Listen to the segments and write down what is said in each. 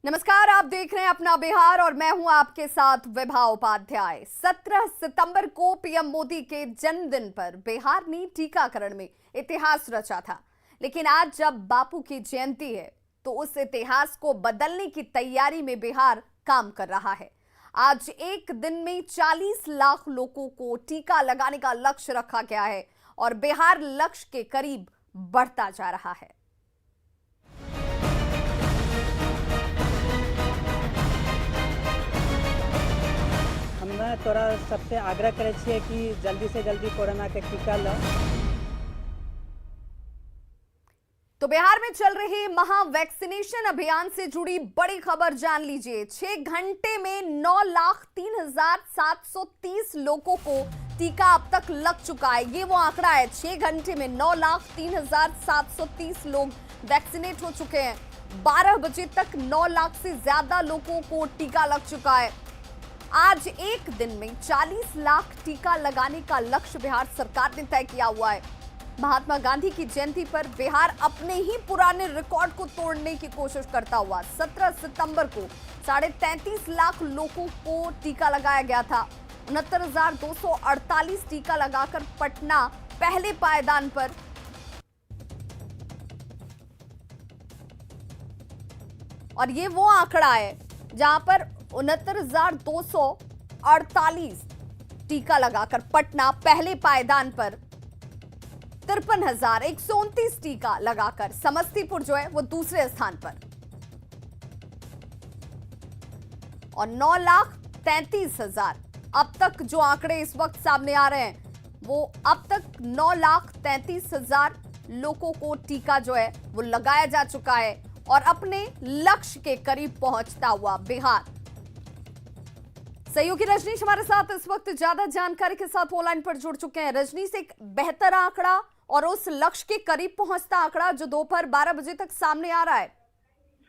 नमस्कार, आप देख रहे हैं अपना बिहार और मैं हूं आपके साथ विभा उपाध्याय। 17 सितंबर को पीएम मोदी के जन्मदिन पर बिहार ने टीकाकरण में इतिहास रचा था। लेकिन आज जब बापू की जयंती है तो उस इतिहास को बदलने की तैयारी में बिहार काम कर रहा है। आज एक दिन में 40 लाख लोगों को टीका लगाने का लक्ष्य रखा गया है और बिहार लक्ष्य के करीब बढ़ता जा रहा है। हमे तोरा सबसे आग्रह करे छिए कि जल्दी से जल्दी कोरोना के टीका लो। तो बिहार में चल रहे महा वैक्सीनेशन अभियान से जुड़ी बड़ी खबर जान लीजिए। 6 घंटे में 9,03,730 लोगों को टीका अब तक लग चुका है। ये वो आंकड़ा है, 6 घंटे में 9,03,730 लोग वैक्सीनेट हो चुके हैं। 12 बजे तक 9 लाख से ज्यादा लोगों को टीका लग चुका है। आज एक दिन में 40 लाख टीका लगाने का लक्ष्य बिहार सरकार ने तय किया हुआ है। महात्मा गांधी की जयंती पर बिहार अपने ही पुराने रिकॉर्ड को तोड़ने की कोशिश करता हुआ 17 सितंबर को 33.5 लाख लोगों को टीका लगाया गया था। 69,248 टीका लगाकर पटना पहले पायदान पर। और ये वो आंकड़ा है जहां पर 69,248 टीका लगाकर पटना पहले पायदान पर। 53,129 टीका लगाकर समस्तीपुर जो है वो दूसरे स्थान पर। और 9,33,000 अब तक जो आंकड़े इस वक्त सामने आ रहे हैं वो अब तक 9,33,000 लोगों को टीका जो है वो लगाया जा चुका है और अपने लक्ष्य के करीब पहुंचता हुआ बिहार। सहयोगी रजनीश हमारे साथ इस वक्त ज्यादा जानकारी के साथ ऑनलाइन पर जुड़ चुके हैं। रजनीश, एक बेहतर आंकड़ा और उस लक्ष्य के करीब पहुंचता आंकड़ा जो दोपहर 12 बजे तक सामने आ रहा है।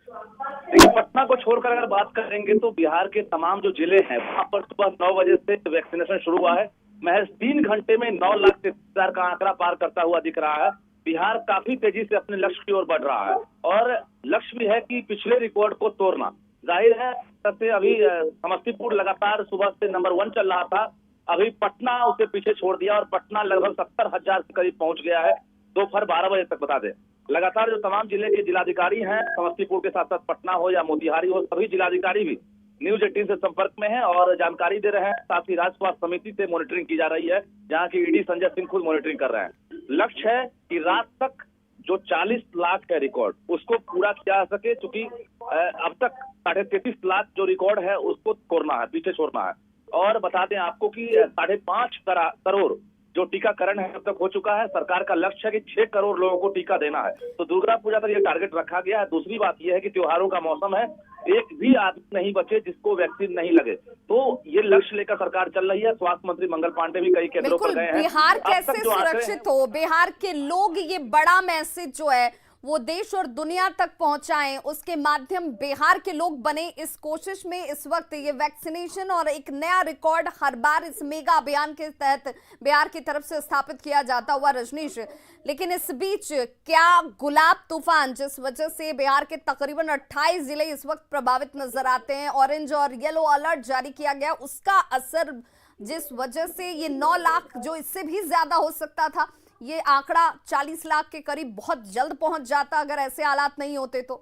पटना को छोड़कर अगर बात करेंगे तो बिहार के तमाम जो जिले हैं वहां पर सुबह 9 बजे से वैक्सीनेशन शुरू हुआ है। महज 3 घंटे में 9,33,000 का आंकड़ा पार करता हुआ दिख रहा है। बिहार काफी तेजी से अपने लक्ष्य की ओर बढ़ रहा है और लक्ष्य भी है कि पिछले रिकॉर्ड को तोड़ना। जाहिर है सबसे अभी समस्तीपुर लगातार सुबह से नंबर 1 चल रहा था, अभी पटना उसे पीछे छोड़ दिया और पटना लगभग 70,000 के करीब पहुंच गया है दोपहर 12 बजे तक। बता दें लगातार जो तमाम जिले के जिलाधिकारी हैं, समस्तीपुर के साथ साथ पटना हो या मोतिहारी हो, सभी जिलाधिकारी भी न्यूज 18 से संपर्क में हैं और जानकारी दे रहे हैं। साथ ही राज्य स्वास्थ्य समिति से मॉनिटरिंग की जा रही है, जहां की ईडी संजय सिंह खुद मॉनिटरिंग कर रहे हैं। लक्ष्य है कि रात तक जो 40 लाख का रिकॉर्ड उसको पूरा किया जा सके, क्योंकि अब तक 33.5 लाख जो रिकॉर्ड है उसको तोड़ना है, पीछे छोड़ना है। और बता दें आपको कि 5.5 करोड़ जो टीकाकरण है अब तक हो चुका है। सरकार का लक्ष्य है कि 6 करोड़ लोगों को टीका देना है, तो दुर्गा पूजा तक ये टारगेट रखा गया है। दूसरी बात यह है कि त्योहारों का मौसम है, एक भी आदमी नहीं बचे जिसको वैक्सीन नहीं लगे, तो ये लक्ष्य लेकर सरकार चल रही है। स्वास्थ्य मंत्री मंगल पांडे भी कई केंद्रों पर गए हैं। बिहार कैसे सुरक्षित हो, बिहार के लोग ये बड़ा मैसेज जो है वो देश और दुनिया तक पहुंचाएं, उसके माध्यम बिहार के लोग बने। इस कोशिश में इस वक्त ये वैक्सीनेशन और एक नया रिकॉर्ड हर बार इस मेगा अभियान के तहत बिहार की तरफ से स्थापित किया जाता हुआ। रजनीश, लेकिन इस बीच क्या गुलाब तूफान जिस वजह से बिहार के तकरीबन 28 जिले इस वक्त प्रभावित नजर आते हैं, ऑरेंज और येलो अलर्ट जारी किया गया, उसका असर जिस वजह से ये 9 लाख जो इससे भी ज्यादा हो सकता था, ये आंकड़ा 40 लाख के करीब बहुत जल्द पहुंच जाता अगर ऐसे हालात नहीं होते तो।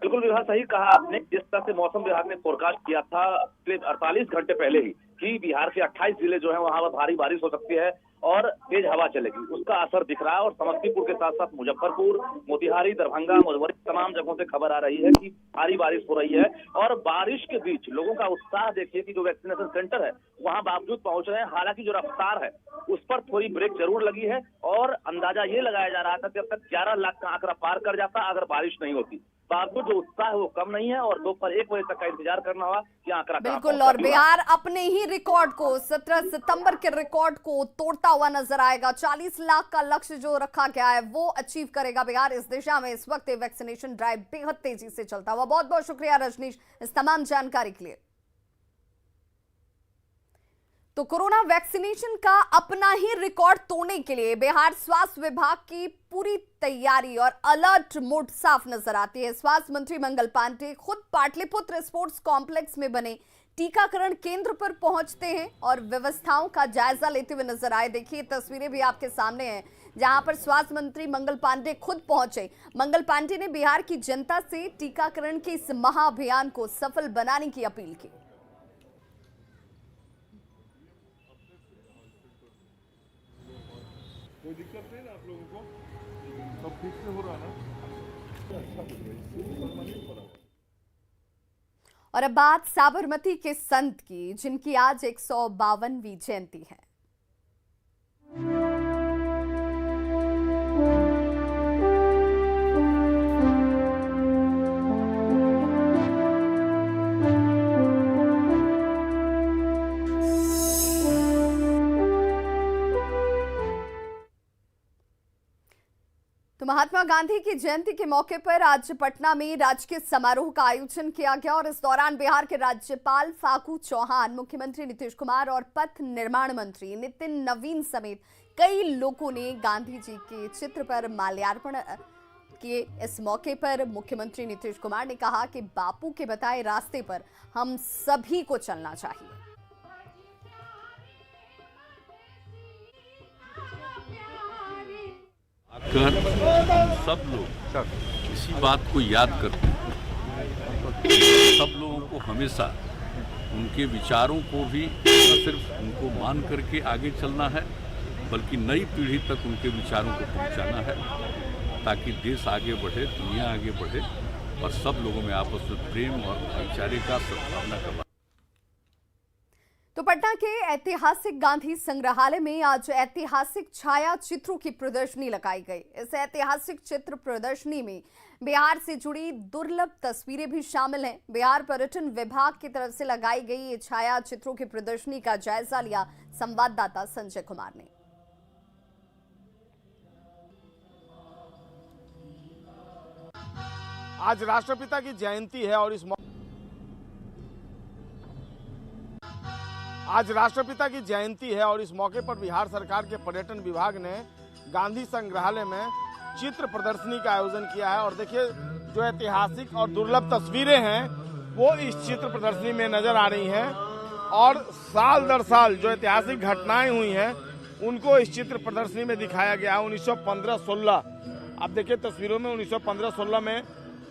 बिल्कुल विभा, सही कहा आपने। जिस तरह से मौसम विभाग ने फोरकास्ट किया था 48 घंटे पहले ही कि बिहार के 28 जिले जो है वहां पर भारी बारिश हो सकती है और तेज हवा चलेगी, उसका असर दिख रहा है। और समस्तीपुर के साथ साथ मुजफ्फरपुर, मोतिहारी, दरभंगा, मधुबनी तमाम जगहों से खबर आ रही है कि भारी बारिश हो रही है। और बारिश के बीच लोगों का उत्साह देखिए कि जो वैक्सीनेशन सेंटर है वहां बावजूद पहुंच रहे हैं। हालांकि जो रफ्तार है उस पर थोड़ी ब्रेक जरूर लगी है और अंदाजा ये लगाया जा रहा था कि अब तक 11 लाख का आंकड़ा पार कर जाता अगर बारिश नहीं होती। बावजूद जो उत्साह है वो कम नहीं है और दोपहर 1 बजे तक का इंतजार करना होगा कि आंकड़ा बिल्कुल। और बिहार अपने ही रिकॉर्ड को 17 सितंबर के रिकॉर्ड को तोड़ता हुआ नजर आएगा। 40 लाख का लक्ष्य जो रखा गया है वो अचीव करेगा बिहार। इस दिशा में इस वक्त वैक्सीनेशन ड्राइव बेहद तेजी से चलता हुआ। बहुत बहुत शुक्रिया रजनीश इस तमाम जानकारी के लिए। तो कोरोना वैक्सीनेशन का अपना ही रिकॉर्ड तोड़ने के लिए बिहार स्वास्थ्य विभाग की पूरी तैयारी और अलर्ट मोड साफ नजर आती है। स्वास्थ्य मंत्री मंगल पांडे खुद पाटलिपुत्र स्पोर्ट्स कॉम्प्लेक्स में बने टीकाकरण केंद्र पर पहुंचते हैं और व्यवस्थाओं का जायजा लेते हुए नजर आए। देखिए तस्वीरें भी आपके सामने हैं जहां पर स्वास्थ्य मंत्री मंगल पांडे खुद पहुंचे। मंगल पांडे ने बिहार की जनता से टीकाकरण के इस महाअभियान को सफल बनाने की अपील की। कोई दिक्कत नहीं ना आप लोगों को? सब ठीक से हो रहा ना? और अब बात साबरमती के संत की, जिनकी आज 152वीं जयंती है। तो महात्मा गांधी की जयंती के मौके पर आज पटना में राजकीय समारोह का आयोजन किया गया और इस दौरान बिहार के राज्यपाल फागू चौहान, मुख्यमंत्री नीतीश कुमार और पथ निर्माण मंत्री नितिन नवीन समेत कई लोगों ने गांधी जी के चित्र पर माल्यार्पण किए। इस मौके पर मुख्यमंत्री नीतीश कुमार ने कहा कि बापू के बताए रास्ते पर हम सभी को चलना चाहिए। आकर सब लोग इसी बात को याद करते हैं। सब लोगों को हमेशा उनके विचारों को भी न सिर्फ उनको मान करके आगे चलना है, बल्कि नई पीढ़ी तक उनके विचारों को पहुंचाना है, ताकि देश आगे बढ़े, दुनिया आगे बढ़े और सब लोगों में आपस में प्रेम और भाईचारे का सद्भावना का। तो पटना के ऐतिहासिक गांधी संग्रहालय में आज ऐतिहासिक छाया चित्रों की प्रदर्शनी लगाई गई। इस ऐतिहासिक चित्र प्रदर्शनी में बिहार से जुड़ी दुर्लभ तस्वीरें भी शामिल हैं। बिहार पर्यटन विभाग की तरफ से लगाई गई ये छाया चित्रों की प्रदर्शनी का जायजा लिया संवाददाता संजय कुमार ने। आज राष्ट्रपिता की जयंती है और इस मौके पर बिहार सरकार के पर्यटन विभाग ने गांधी संग्रहालय में चित्र प्रदर्शनी का आयोजन किया है। और देखिए जो ऐतिहासिक और दुर्लभ तस्वीरें हैं वो इस चित्र प्रदर्शनी में नजर आ रही हैं और साल दर साल जो ऐतिहासिक घटनाएं हुई हैं उनको इस चित्र प्रदर्शनी में दिखाया गया है। 1915-16 आप देखिए तस्वीरों में 1915-16 में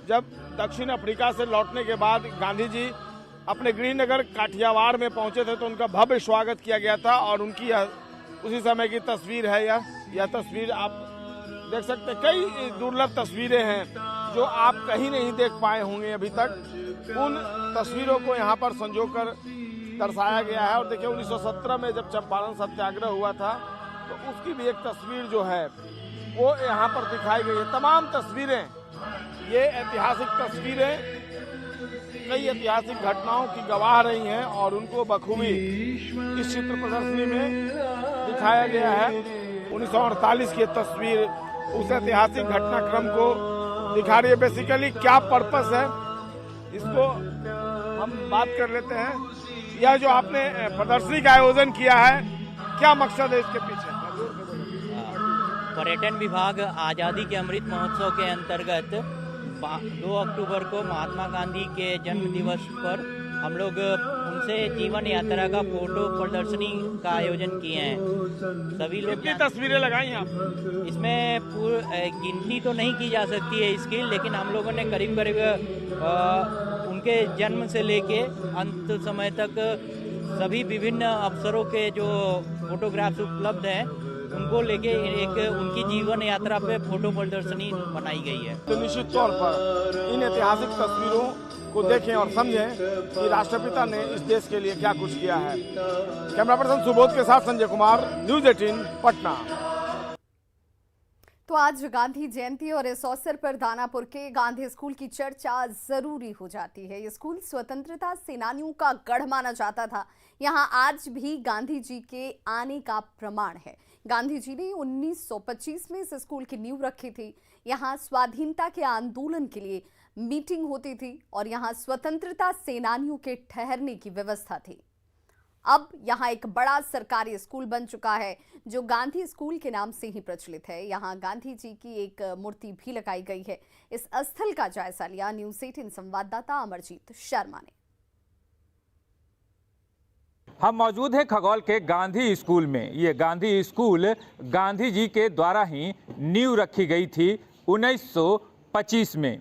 जब दक्षिण अफ्रीका से लौटने के बाद गांधी जी अपने गृहनगर काठियावाड़ में पहुंचे थे तो उनका भव्य स्वागत किया गया था और उनकी उसी समय की तस्वीर है। यह तस्वीर आप देख सकते हैं। कई दुर्लभ तस्वीरें हैं जो आप कहीं नहीं देख पाए होंगे अभी तक। उन तस्वीरों को यहाँ पर संजोकर दर्शाया गया है। और देखिए 1917 में जब चंपारण सत्याग्रह हुआ था तो उसकी भी एक तस्वीर जो है वो यहाँ पर दिखाई गई है। तमाम तस्वीरें, ये ऐतिहासिक तस्वीरें कई ऐतिहासिक घटनाओं की गवाह रही हैं और उनको बखूबी इस चित्र प्रदर्शनी में दिखाया गया है। 1948 की तस्वीर उस ऐतिहासिक घटनाक्रम को दिखा रही है। बेसिकली क्या पर्पस है इसको हम बात कर लेते हैं। यह जो आपने प्रदर्शनी का आयोजन किया है, क्या मकसद है इसके पीछे? पर्यटन विभाग आज़ादी के अमृत महोत्सव के अंतर्गत 2 अक्टूबर को महात्मा गांधी के जन्म दिवस पर हम लोग उनसे जीवन यात्रा का फोटो प्रदर्शनी का आयोजन किए हैं। सभी लोग कितनी तस्वीरें लगाई हैं आप? इसमें गिनती तो नहीं की जा सकती है इसकी, लेकिन हम लोगों ने करीब उनके जन्म से लेके अंत समय तक सभी विभिन्न अवसरों के जो फोटोग्राफ्स उपलब्ध हैं उनको लेके एक उनकी जीवन यात्रा पे फोटो प्रदर्शनी बनाई गई है। तो निश्चित तौर पर इन ऐतिहासिक तस्वीरों को देखें और समझें कि राष्ट्रपिता ने इस देश के लिए क्या कुछ किया है। कैमरा पर्सन सुबोध के साथ संजय कुमार, न्यूज़ 18 पटना। तो आज गांधी जयंती और इस अवसर पर दानापुर के गांधी स्कूल की चर्चा जरूरी हो जाती है। ये स्कूल स्वतंत्रता सेनानियों का गढ़ माना जाता था। यहाँ आज भी गांधी जी के आने का प्रमाण है। गांधी जी ने 1925 में इस स्कूल की नींव रखी थी। यहाँ स्वाधीनता के आंदोलन के लिए मीटिंग होती थी और यहाँ स्वतंत्रता सेनानियों के ठहरने की व्यवस्था थी। अब यहाँ एक बड़ा सरकारी स्कूल बन चुका है जो गांधी स्कूल के नाम से ही प्रचलित है। यहाँ गांधी जी की एक मूर्ति भी लगाई गई है। इस स्थल का जायजा लिया न्यूज़ 18 संवाददाता अमरजीत शर्मा ने। हम मौजूद हैं खगौल के गांधी स्कूल में। ये गांधी स्कूल गांधी जी के द्वारा ही नींव रखी गई थी 1925 में।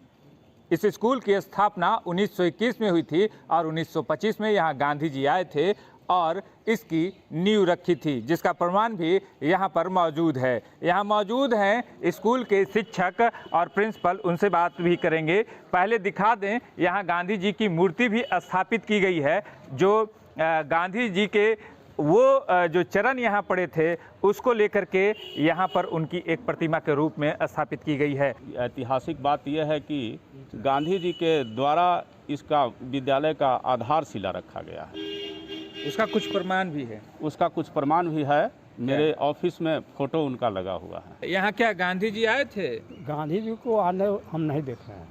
इस स्कूल की स्थापना 1921 में हुई थी और 1925 में यहाँ गांधी जी आए थे और इसकी नींव रखी थी, जिसका प्रमाण भी यहाँ पर मौजूद है। यहाँ मौजूद हैं स्कूल के शिक्षक और प्रिंसिपल, उनसे बात भी करेंगे। पहले दिखा दें, यहाँ गांधी जी की मूर्ति भी स्थापित की गई है, जो गांधी जी के वो जो चरण यहाँ पड़े थे उसको लेकर के यहाँ पर उनकी एक प्रतिमा के रूप में स्थापित की गई है। ऐतिहासिक बात यह है कि गांधी जी के द्वारा इसका विद्यालय का आधारशिला रखा गया है। उसका कुछ प्रमाण भी है? उसका कुछ प्रमाण भी है। मेरे ऑफिस में फोटो उनका लगा हुआ है। यहाँ क्या गांधी जी आए थे? गांधी जी को आने हम नहीं देख रहे हैं।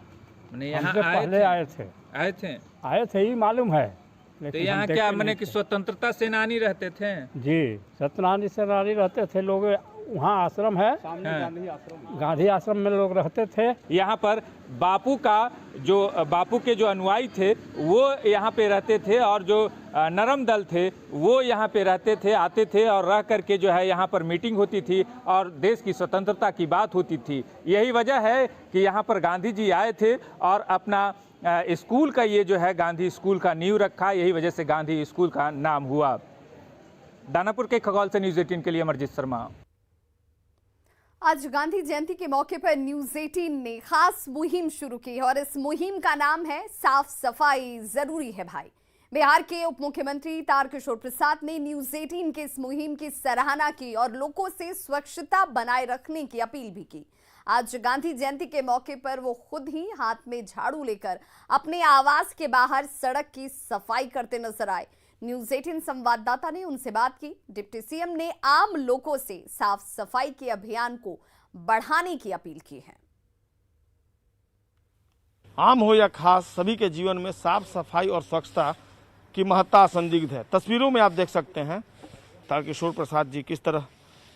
यहाँ पहले आए थे ही मालूम है। तो यहाँ क्या मैंने कि स्वतंत्रता सेनानी रहते थे? जी, स्वतंत्रता सेनानी रहते थे लोग। वहाँ आश्रम है, गांधी आश्रम में लोग रहते थे। यहाँ पर बापू के जो अनुयायी थे वो यहाँ पे रहते थे और जो नरम दल थे वो यहाँ पे रहते थे, आते थे और रह करके जो है यहाँ पर मीटिंग होती थी और देश की स्वतंत्रता की बात होती थी। यही वजह है कि यहाँ पर गांधी जी आए थे और अपना स्कूल का ये जो है गांधी स्कूल का नींव रखा। यही वजह से गांधी स्कूल का नाम हुआ। दानापुर के खगौल से न्यूज़ 18 के लिए अमरजीत शर्मा। आज गांधी जयंती के मौके पर न्यूज़ 18 ने खास मुहिम शुरू की और इस मुहिम का नाम है साफ सफाई जरूरी है भाई। बिहार के उप मुख्यमंत्री तारकिशोर प्रसाद ने न्यूज़ 18 के इस मुहिम की सराहना की और लोगों से स्वच्छता बनाए रखने की अपील भी की। आज गांधी जयंती के मौके पर वो खुद ही हाथ में झाड़ू लेकर अपने आवास के बाहर सड़क की सफाई करते नजर आए। न्यूज़ 18 संवाददाता ने उनसे बात की। डिप्टी सीएम ने आम लोगों से साफ सफाई के अभियान को बढ़ाने की अपील की है। आम हो या खास, सभी के जीवन में साफ सफाई और स्वच्छता की महत्ता संदिग्ध है। तस्वीरों में आप देख सकते हैं तारकिशोर प्रसाद जी किस तरह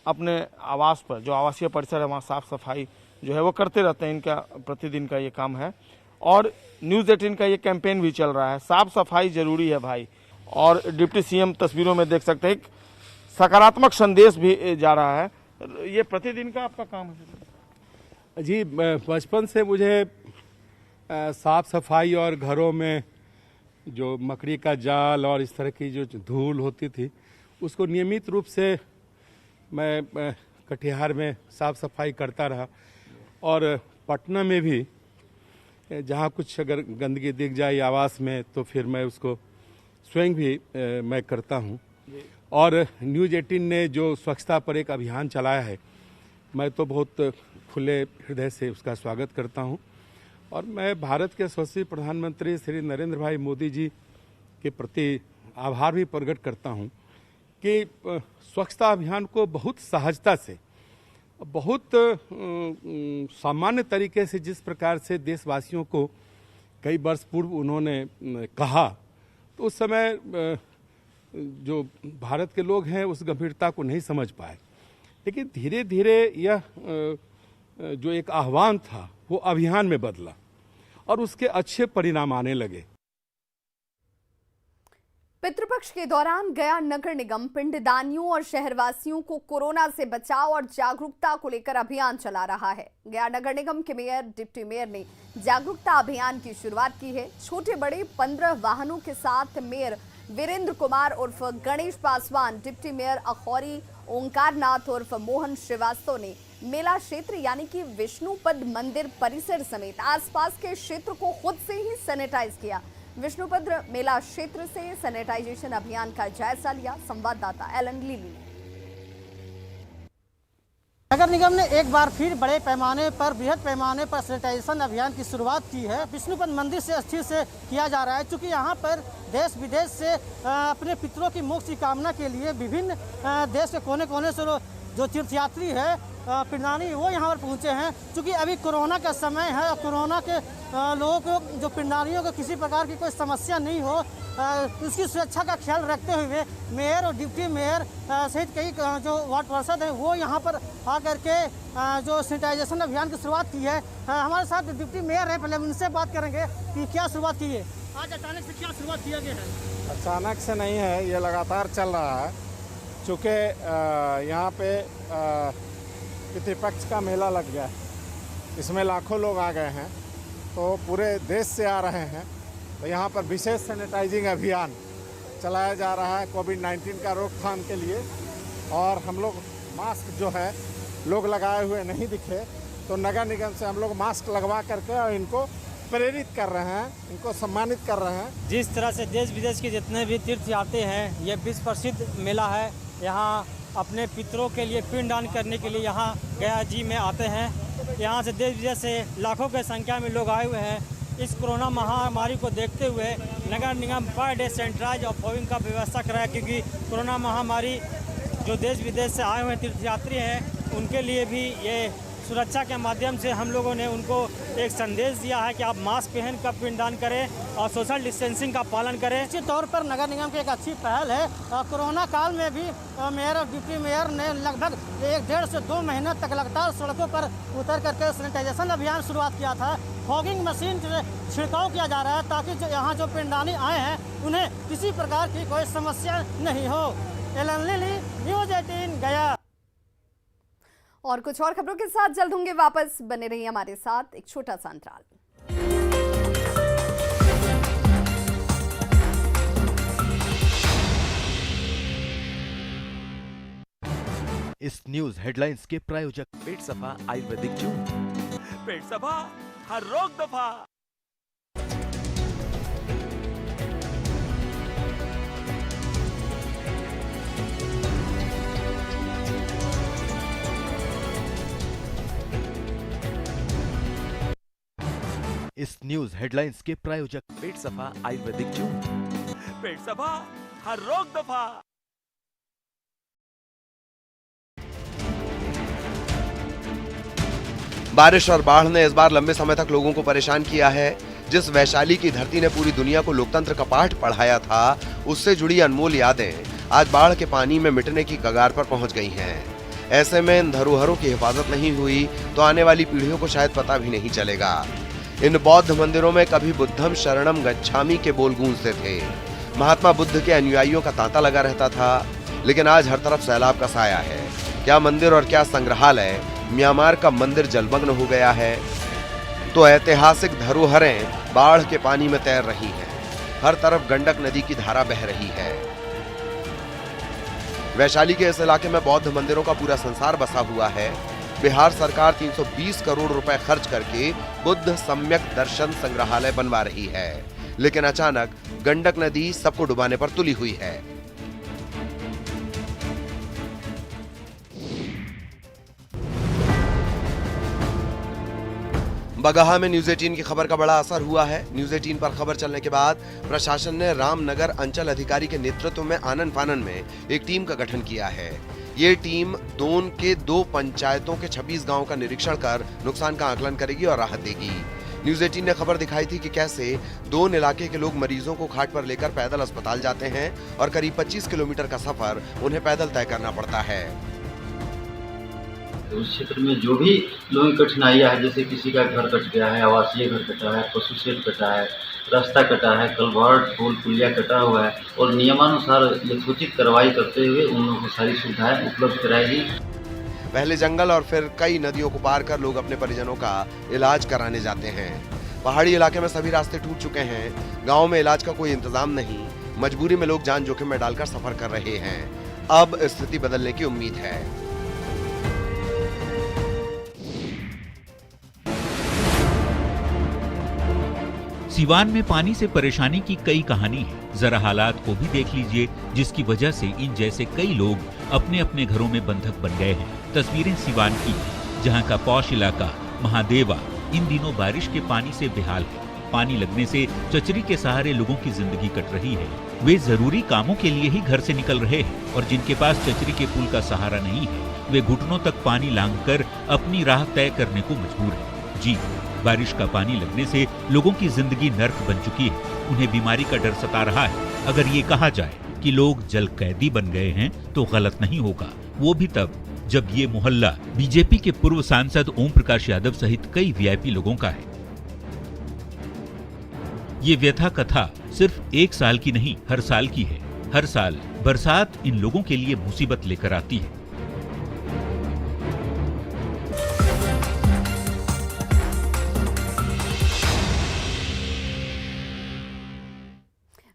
अपने आवास पर, जो आवासीय परिसर है वहाँ साफ सफाई जो है वो करते रहते हैं। इनका प्रतिदिन का ये काम है और न्यूज़ 18 का ये कैंपेन भी चल रहा है, साफ सफाई जरूरी है भाई। और डिप्टी सीएम तस्वीरों में देख सकते हैं, एक सकारात्मक संदेश भी जा रहा है। ये प्रतिदिन का आपका काम है? जी, बचपन से मुझे साफ सफाई और घरों में जो मकड़ी का जाल और इस तरह की जो धूल होती थी उसको नियमित रूप से मैं कटिहार में साफ सफाई करता रहा। और पटना में भी जहाँ कुछ अगर गंदगी दिख जाए आवास में तो फिर मैं उसको स्वयं भी मैं करता हूँ। और न्यूज़ 18 ने जो स्वच्छता पर एक अभियान चलाया है, मैं तो बहुत खुले हृदय से उसका स्वागत करता हूँ। और मैं भारत के यशस्वी प्रधानमंत्री श्री नरेंद्र भाई मोदी जी के प्रति आभार भी प्रकट करता हूँ कि स्वच्छता अभियान को बहुत सहजता से, बहुत सामान्य तरीके से, जिस प्रकार से देशवासियों को कई वर्ष पूर्व उन्होंने कहा, तो उस समय जो भारत के लोग हैं उस गंभीरता को नहीं समझ पाए। लेकिन धीरे धीरे यह जो एक आह्वान था वो अभियान में बदला और उसके अच्छे परिणाम आने लगे। पितृपक्ष के दौरान गया नगर निगम पिंडदानियों और शहरवासियों को कोरोना से बचाव और जागरूकता को लेकर अभियान चला रहा है। गया नगर निगम के मेयर, डिप्टी मेयर ने जागरूकता अभियान की शुरुआत की है। छोटे बड़े 15 वाहनों के साथ मेयर वीरेंद्र कुमार उर्फ गणेश पासवान, डिप्टी मेयर अखौरी ओंकार नाथ उर्फ मोहन श्रीवास्तव ने मेला क्षेत्र यानी कि विष्णुपद मंदिर परिसर समेत आसपास के क्षेत्र को खुद से ही सैनिटाइज किया। विष्णुपद मेला क्षेत्र से सैनिटाइजेशन अभियान का जायजा लिया संवाददाता एलन लीली ने। नगर निगम ने एक बार फिर बड़े पैमाने पर, बृहद पैमाने पर सैनिटाइजेशन अभियान की शुरुआत की है। विष्णुपद मंदिर से स्थिर से किया जा रहा है, क्योंकि यहाँ पर देश विदेश से अपने पितरों की मोक्ष की कामना के लिए विभिन्न देश के कोने कोने से जो तीर्थयात्री है, पिंडानी, वो यहाँ पर पहुँचे हैं। क्योंकि अभी कोरोना का समय है और कोरोना के लोगों को, जो पिंडानियों को किसी प्रकार की कोई समस्या नहीं हो, उसकी सुरक्षा का ख्याल रखते हुए मेयर और डिप्टी मेयर सहित कई जो वार्ड पार्षद हैं वो यहाँ पर आकर के जो सैनिटाइजेशन अभियान की शुरुआत की है। हमारे साथ डिप्टी मेयर हैं, पहले उनसे बात करेंगे कि क्या शुरुआत की है। आज अचानक से क्या शुरुआत किया गया है? अचानक से नहीं है, ये लगातार चल रहा है। चूँकि यहाँ पे पितृपक्ष का मेला लग गया है, इसमें लाखों लोग आ गए हैं, तो पूरे देश से आ रहे हैं। तो यहाँ पर विशेष सैनिटाइजिंग अभियान चलाया जा रहा है कोविड-19 का रोकथाम के लिए। और हम लोग मास्क जो है लोग लगाए हुए नहीं दिखे, तो नगर निगम से हम लोग मास्क लगवा करके और इनको प्रेरित कर रहे हैं, इनको सम्मानित कर रहे हैं। जिस तरह से देश विदेश के जितने भी तीर्थ यात्री हैं, ये विश्व प्रसिद्ध मेला है। यहाँ अपने पितरों के लिए पिंडदान करने के लिए यहाँ गया जी में आते हैं। यहाँ से देश विदेश से लाखों की संख्या में लोग आए हुए हैं। इस कोरोना महामारी को देखते हुए नगर निगम पर डे सैनिटाइज और फॉगिंग का व्यवस्था कराया, क्योंकि कोरोना महामारी जो देश विदेश से आए हुए तीर्थयात्री हैं उनके लिए भी ये सुरक्षा के माध्यम से हम लोगों ने उनको एक संदेश दिया है कि आप मास्क पहन कर पिंडदान करें और सोशल डिस्टेंसिंग का पालन करें। इसी तौर पर नगर निगम की एक अच्छी पहल है। कोरोना काल में भी मेयर और डिप्टी मेयर ने लगभग 1.5 से 2 महीने तक लगातार सड़कों पर उतर करके सैनिटाइजेशन अभियान शुरुआत किया था। फॉगिंग मशीन से छिड़काव किया जा रहा है ताकि जो यहाँ जो पिंडदानी आए हैं उन्हें किसी प्रकार की कोई समस्या नहीं हो। एलन लिली, न्यूज़ 18 गया। और कुछ और खबरों के साथ जल्द होंगे वापस, बने रहिए हमारे साथ। एक छोटा सा अंतराल। इस न्यूज हेडलाइंस के प्रायोजक पेट सफा आयुर्वेदिक जून। पेट सफा, हर रोग दफा। इस न्यूज हेडलाइंस के प्रायोजक पेट सफा आयुर्वेदिक जून। पेट सफा, हर रोग दफा। बारिश और बाढ़ ने इस बार लंबे समय तक लोगों को परेशान किया है। जिस वैशाली की धरती ने पूरी दुनिया को लोकतंत्र का पाठ पढ़ाया था, उससे जुड़ी अनमोल यादें आज बाढ़ के पानी में मिटने की कगार पर पहुंच गई हैं। ऐसे में इन धरोहरों की हिफाजत नहीं हुई तो आने वाली पीढ़ियों को शायद पता भी नहीं चलेगा। इन बौद्ध मंदिरों में कभी बुद्धम शरणम गच्छामि के बोल गूंजते थे। महात्मा बुद्ध के अनुयायियों का तांता लगा रहता था, लेकिन आज हर तरफ सैलाब का साया है। क्या मंदिर और क्या संग्रहालय, म्यांमार का मंदिर जलमग्न हो गया है, तो ऐतिहासिक धरोहरें बाढ़ के पानी में तैर रही हैं। हर तरफ गंडक नदी की धारा बह रही है। वैशाली के इस इलाके में बौद्ध मंदिरों का पूरा संसार बसा हुआ है। बिहार सरकार 320 करोड़ रुपए खर्च करके बुद्ध सम्यक दर्शन संग्रहालय बनवा रही है, लेकिन अचानक गंडक नदी सबको डुबाने पर तुली हुई है। बगहा में न्यूज़ 18 की खबर का बड़ा असर हुआ है। न्यूज़ 18 पर खबर चलने के बाद प्रशासन ने रामनगर अंचल अधिकारी के नेतृत्व में आनन फानन में एक टीम का गठन किया है। ये टीम दोन के 2 पंचायतों के 26 गांवों का निरीक्षण कर नुकसान का आकलन करेगी और राहत देगी। न्यूज़ 18 ने खबर दिखाई थी कि कैसे दोन इलाके के लोग मरीजों को खाट पर लेकर पैदल अस्पताल जाते हैं और करीब 25 किलोमीटर का सफर उन्हें पैदल तय करना पड़ता है। उस क्षेत्र में जो भी लोगों की कठिनाइयाँ है, जैसे किसी का घर कट गया है, आवासीय घर कटा है, पशु शेड कटा है, रास्ता कटा है, कलवर्ट पुल पुलिया कटा हुआ है, और नियमानुसार यथोचित कार्रवाई करते हुए उन लोगों को सारी सुविधाएं उपलब्ध कराएगी। पहले जंगल और फिर कई नदियों को पार कर लोग अपने परिजनों का इलाज कराने जाते हैं। पहाड़ी इलाके में सभी रास्ते टूट चुके हैं। गाँव में इलाज का कोई इंतजाम नहीं। मजबूरी में लोग जान जोखिम में डालकर सफर कर रहे हैं। अब स्थिति बदलने की उम्मीद है। सिवान में पानी से परेशानी की कई कहानी है। जरा हालात को भी देख लीजिए, जिसकी वजह से इन जैसे कई लोग अपने अपने घरों में बंधक बन गए हैं। तस्वीरें सिवान की, जहां का पौष इलाका महादेवा इन दिनों बारिश के पानी से बेहाल है। पानी लगने से चचरी के सहारे लोगों की जिंदगी कट रही है। वे जरूरी कामों के लिए ही घर से निकल रहे हैं और जिनके पास चचरी के पुल का सहारा नहीं है, वे घुटनों तक पानी लांघकर अपनी राह तय करने को मजबूर हैं। जी, बारिश का पानी लगने से लोगों की जिंदगी नर्क बन चुकी है। उन्हें बीमारी का डर सता रहा है। अगर ये कहा जाए कि लोग जल कैदी बन गए हैं तो गलत नहीं होगा, वो भी तब जब ये मोहल्ला बीजेपी के पूर्व सांसद ओम प्रकाश यादव सहित कई वीआईपी लोगों का है। ये व्यथा कथा सिर्फ एक साल की नहीं, हर साल की है। हर साल बरसात इन लोगों के लिए मुसीबत लेकर आती है।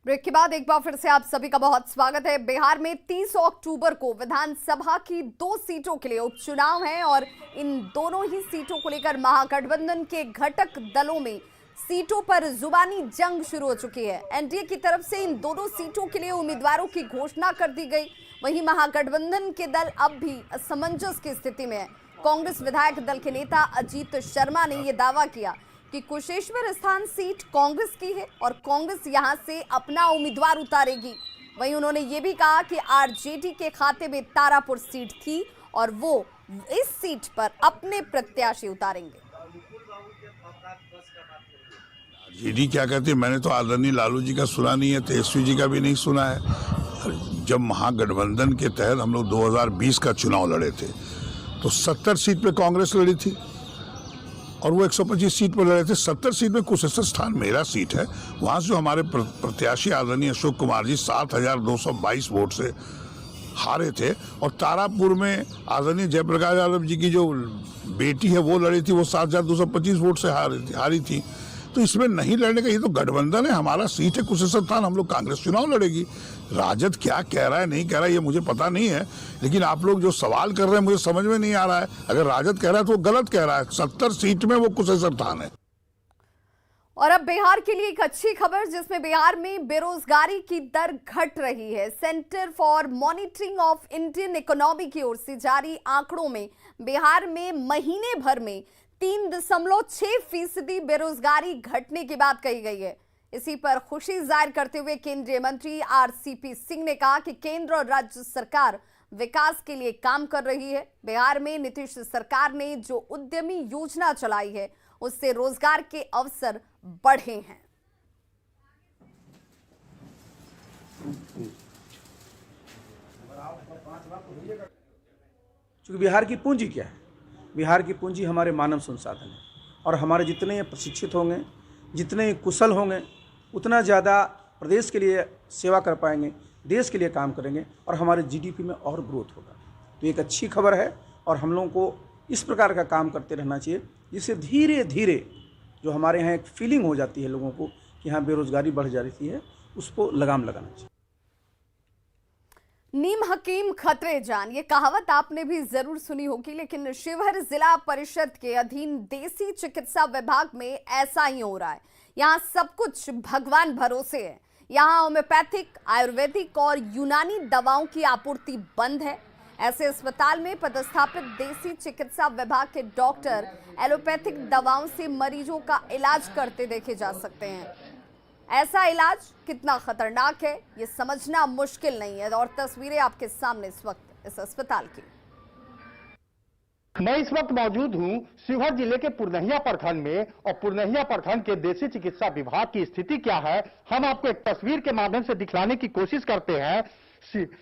ब्रेक के बाद एक बार फिर से आप सभी का बहुत स्वागत है। बिहार में 30 अक्टूबर को विधानसभा की 2 सीटों के लिए उपचुनाव है और इन दोनों ही सीटों को लेकर महागठबंधन के घटक दलों में सीटों पर जुबानी जंग शुरू हो चुकी है। एनडीए की तरफ से इन दोनों सीटों के लिए उम्मीदवारों की घोषणा कर दी गई। वहीं महागठबंधन के दल अब भी असमंजस की स्थिति में है। कांग्रेस विधायक दल के नेता अजीत शर्मा ने यह दावा किया कि कुशेश्वर स्थान सीट कांग्रेस की है और कांग्रेस यहां से अपना उम्मीदवार उतारेगी। वहीं उन्होंने ये भी कहा कि आरजेडी के खाते में तारापुर सीट थी और वो इस सीट पर अपने प्रत्याशी उतारेंगे। आरजेडी क्या कहती है, मैंने तो आदरणीय लालू जी का सुना नहीं है, तेजस्वी जी का भी नहीं सुना है। जब महागठबंधन के तहत हम लोग 2020 का चुनाव लड़े थे तो 70 सीट पे कांग्रेस लड़ी थी और वो 125 सीट पर लड़े थे। 70 सीट में कुशेश्वर स्थान मेरा सीट है, वहां से हमारे प्रत्याशी आदरणीय अशोक कुमार जी 7222 वोट से हारे थे। और तारापुर में आदरणीय जयप्रकाश यादव जी की जो बेटी है वो लड़ी थी, वो 7225 वोट से हारी थी। तो इसमें नहीं लड़ने का, ये तो गठबंधन है, हमारा सीट है कुशेश्वर स्थान, हम लोग कांग्रेस चुनाव लड़ेगी। राजद क्या कह रहा है नहीं कह रहा है ये मुझे पता नहीं है, लेकिन आप लोग जो सवाल कर रहे हैं मुझे समझ में नहीं आ रहा है। अगर राजद कह रहा है तो वो गलत कह रहा है। 70 सीट में वो कुशेश्वर स्थान है। और अब बिहार के लिए एक अच्छी खबर, जिसमें बिहार में बेरोजगारी की दर घट रही है। Centre for monitoring of Indian economy की ओर से जारी आंकड़ों में बिहार में महीने भर में 3.6% बेरोजगारी घटने की बात कही गई है। इसी पर खुशी जाहिर करते हुए केंद्रीय मंत्री आरसीपी सिंह ने कहा कि केंद्र और राज्य सरकार विकास के लिए काम कर रही है। बिहार में नीतीश सरकार ने जो उद्यमी योजना चलाई है उससे रोजगार के अवसर बढ़े हैं। क्योंकि बिहार की पूंजी क्या है? बिहार की पूंजी हमारे मानव संसाधन है और हमारे जितने प्रशिक्षित होंगे, जितने कुशल होंगे, उतना ज़्यादा प्रदेश के लिए सेवा कर पाएंगे, देश के लिए काम करेंगे और हमारे जीडीपी में और ग्रोथ होगा। तो एक अच्छी खबर है और हम लोगों को इस प्रकार का काम करते रहना चाहिए, जिससे धीरे धीरे जो हमारे यहाँ एक फीलिंग हो जाती है लोगों को कि यहाँ बेरोजगारी बढ़ जा रही है, उसको लगाम लगाना चाहिए। नीम हकीम खतरे जान, ये कहावत आपने भी जरूर सुनी होगी, लेकिन शिवहर जिला परिषद के अधीन देसी चिकित्सा विभाग में ऐसा ही हो रहा है। यहाँ सब कुछ भगवान भरोसे है। यहाँ होम्योपैथिक, आयुर्वेदिक और यूनानी दवाओं की आपूर्ति बंद है। ऐसे अस्पताल में पदस्थापित देसी चिकित्सा विभाग के डॉक्टर एलोपैथिक दवाओं से मरीजों का इलाज करते देखे जा सकते हैं। ऐसा इलाज कितना खतरनाक है ये समझना मुश्किल नहीं है। और तस्वीरें आपके सामने इस वक्त इस अस्पताल की। मैं इस वक्त मौजूद हूं शिवहर जिले के पुरनहिया प्रखंड में और पुरनहिया प्रखंड के देसी चिकित्सा विभाग की स्थिति क्या है हम आपको एक तस्वीर के माध्यम से दिखलाने की कोशिश करते हैं।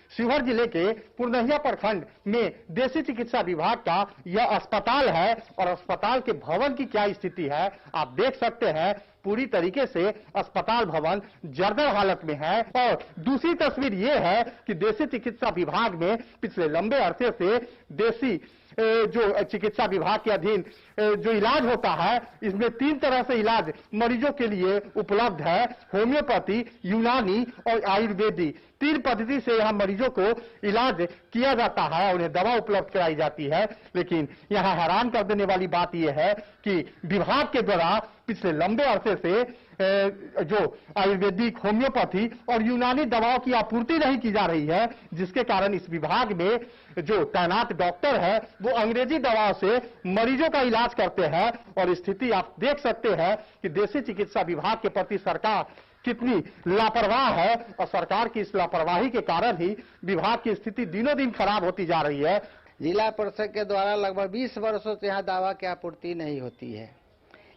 शिवहर जिले के पुरनहिया प्रखंड में देसी चिकित्सा विभाग का यह अस्पताल है और अस्पताल के भवन की क्या स्थिति है आप देख सकते हैं। पूरी तरीके से अस्पताल भवन जर्जर हालत में है। और दूसरी तस्वीर ये है कि देसी चिकित्सा विभाग में पिछले लंबे अरसे से देसी जो चिकित्सा विभाग के अधीन जो इलाज होता है, इसमें 3 तरह से इलाज मरीजों के लिए उपलब्ध है। होम्योपैथी, यूनानी और आयुर्वेदिक 3 पद्धति से यहाँ मरीजों को इलाज किया जाता है, उन्हें दवा उपलब्ध कराई जाती है। लेकिन यहाँ हैरान कर देने वाली बात यह है कि विभाग के द्वारा पिछले लंबे अरसे से जो आयुर्वेदिक, होम्योपैथी और यूनानी दवाओं की आपूर्ति नहीं की जा रही है, जिसके कारण इस विभाग में जो तैनात डॉक्टर है वो अंग्रेजी दवाओं से मरीजों का इलाज करते हैं। और स्थिति आप देख सकते हैं कि देसी चिकित्सा विभाग के प्रति सरकार कितनी लापरवाह है और सरकार की इस लापरवाही के कारण ही विभाग की स्थिति दिनों दिन खराब होती जा रही है। जिला परिषद के द्वारा लगभग 20 वर्षों से यहाँ दवा की आपूर्ति नहीं होती है।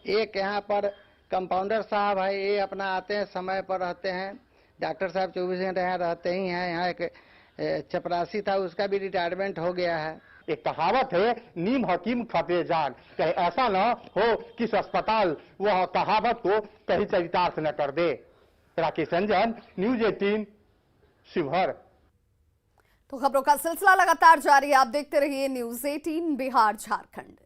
एक यहाँ पर कंपाउंडर साहब है, ये अपना आते हैं समय पर रहते हैं। डॉक्टर साहब 24 घंटे यहाँ रहते ही हैं। यहाँ एक चपरासी था, उसका भी रिटायरमेंट हो गया है। एक कहावत है, नीम हकीम खाते जाग, कहीं ऐसा न हो कि इस अस्पताल वह कहावत को कहीं चरितार्थ न कर दे। राकेश रंजन, न्यूज 18, शिवहर। तो खबरों का सिलसिला लगातार जारी है, आप देखते रहिए न्यूज 18 बिहार झारखंड।